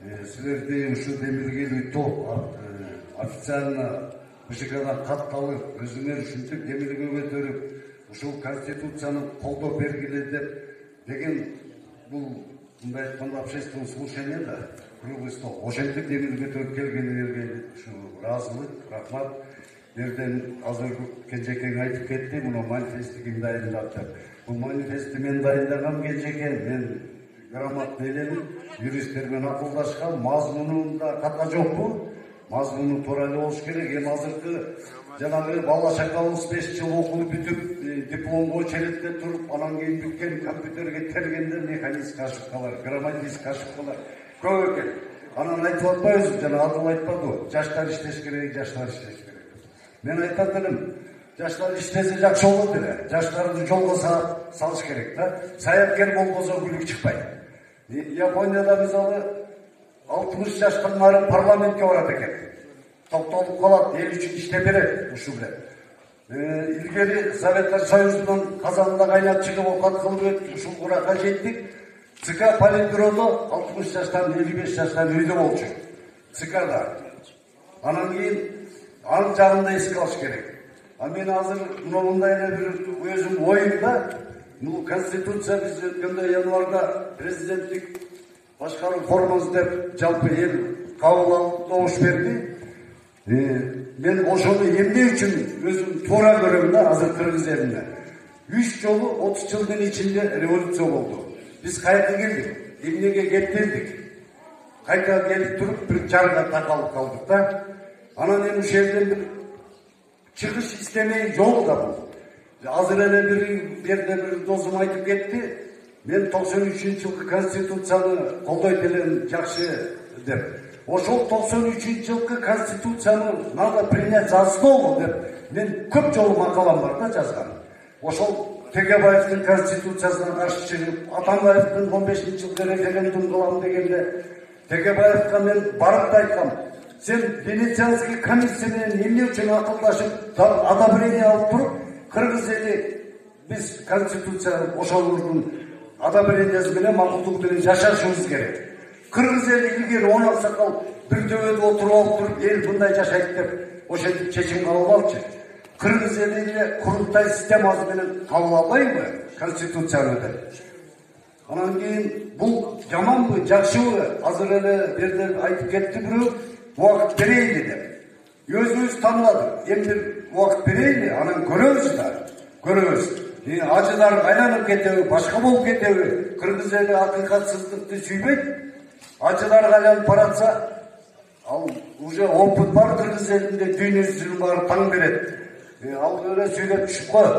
Силерди ушу Демиргелди топ официально БШКдан кат алып, өзүңөр ушинтип Демирге көтөрүп, ушул Конституцияны колдоп бергиле деген бул мындай айтканда общественное слушание да, круглый стол. Ошентип Демирге көтөрүп келгениңерге ушу ыраазылык, рахмат. Берден азыр Кенжекең айтып кетти, муну манифести ким дайындап деп. Бул манифести мен дайындагам Кенжекең, мен грамотный элемин, юристтер менен акылдашкан, мазмунунда ката жокпу? Мазмуну туура эле болуш керек. Эми азыркы жанагы бала чакалыбыз 5 жыл окуп бүтүп, дипломго очередте туруп, анан кийин бүткен компьютерге тергенде механический ошибкалар, грамматический ошибкалар көп экен. Анан айтып атпайбызбы, жана Адыл айтпадыбы? Жаштар иштеш керек, жаштар иштеш керек. Мен айтат элем, жаштар иштесе жакшы болот эле. Жаштарды жолго салыш керек да. Саяткер болбосо күлүк чыкпайт. Японияда мисалы 60 жаштан нары парламентке барат экен. Токтолуп калат, эл үчүн иштеп берет ушу менен. Илгери Советтер Союзунун казанында кайнап чыгып окат кылып ушул куракка жеттик. ЦК политбюродо 60 жаштан 55 жаштан үйдө болчу. ЦКда. Анан кийин анын жагында эске алыш керек. А мен азыр мындай эле бир өзүм оюмда, Конституция биз өткөндө январда президенттик башкаруу формасы деп жалпы эл кабыл алып добуш берди. Мен ошону эмне үчүн өзүм туура көрөм да, азыр Кыргыз элинде. 3 жолу 30 жылдын ичинде революция болду. Биз кайка келдик, эмнеге кептелдик. Кайка келип туруп бир жарга такалып калдык да. Анан эми ушул жерден бир чыгыш издемей жол да бул. Азыр эле бир досум айтып кетти. Мен 93-жылкы Конституцияны колдойт элем, жакшы деп. Ошол 93-жылкы Конституцияны надо принять за основу деп мен көп жолу макалам бар да жазган. Ошол Тегебаевдин Конституциясына каршы чыгып, Атамбаевдин 15-жылкы референдум кылам дегенде Тегебаевга мен барып да айткам. Сен Венецианский комиссия менен эмне үчүн акылдашып, одобрение алып туруп, Кыргыз эли биз Конституция ошолордун одобрениясы менен макулдук менен жашашыбыз керек. Кыргыз эли илгери 10 аксакал бир төбөдө отуруп алып туруп, эл мындай жашайт деп ошентип чечим кабыл алчу. Кыргыз эли курултай системасы менен кабыл албайбы Конституцияны деп. Анан кийин бул жаманбы, жакшыбы? Азыр эле берде айтып кетти бирөө, убакыт берейли деп. Өзүбүз танладык. Эми бир убакыт берейли, анан көрөбүз да. Көрөбүз. Ажылар айланып кетеби, башка болуп кетеби? Кыргыз эли акыйкатсыздыкты сүйбөйт. Ажылар айланып баратса, ал уже опыт бар Кыргыз элинде, дүйнө жүзүнүн баары таң берет. Ал эле сүйлөп түшүп коет.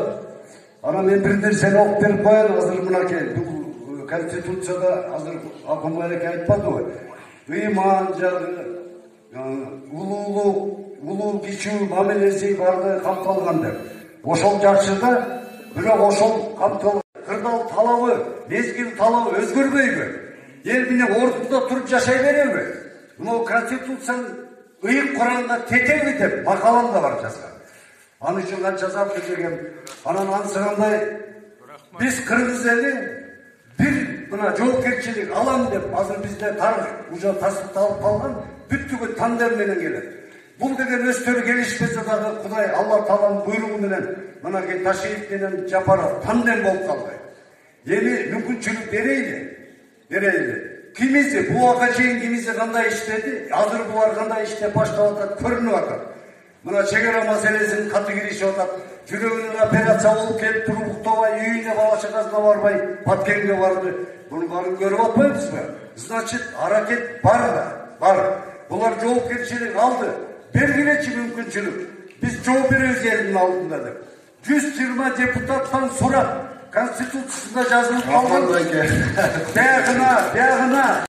Анан мен бир нерсени окуп берип коеюн. Азыр мынакей бул Конституцияда азыр Акунбай айтпадыбы? Ыйман жагы, улуу кичүү мамилеси барды камтылган деп. Ошол жакшы да, бирок ошол камтылган кырдаал талабы, мезгил талабы өзгөрбөйбү? Эл менен ортодо туруп жашай береби? Мына Конституциянын ыйык Куранга тетеби деп макаламда бар жазган. Аны үчүн канча зат деген. Анан ансыгандай биз Кыргыз эли бир мына жоопкерчилик алам деп азыр бизде тарых уже тастыкталып калган, бүттүгү тандем менен келет. Бул деген өстөрү келишпесе дагы Кудай Алла Тааланын буйругу менен мынакей Ташиев менен Жапаров тандем болуп калды. Эми мүмкүнчүлүк берейли. Кимиси буга чейин кимиси кандай иштеди, азыр булар кандай иштеп баштап атат, көрүнүп атат. Мына чегара маселесин каты киришип атат. Жүрөгүнүн операция болуп келип туруп уктабай, үйүнө бала чакасына барбай, Баткенге барды. Буну баарын көрүп атпайбызбы? Значит, аракет бар да, бар. Булар жоопкерчилик алды. Бергилечи мүмкүнчүлүк. Биз жооп беребиз элдин алдында деп. 120 депутаттан сурап, Конституциясында жазылып калган. Биягына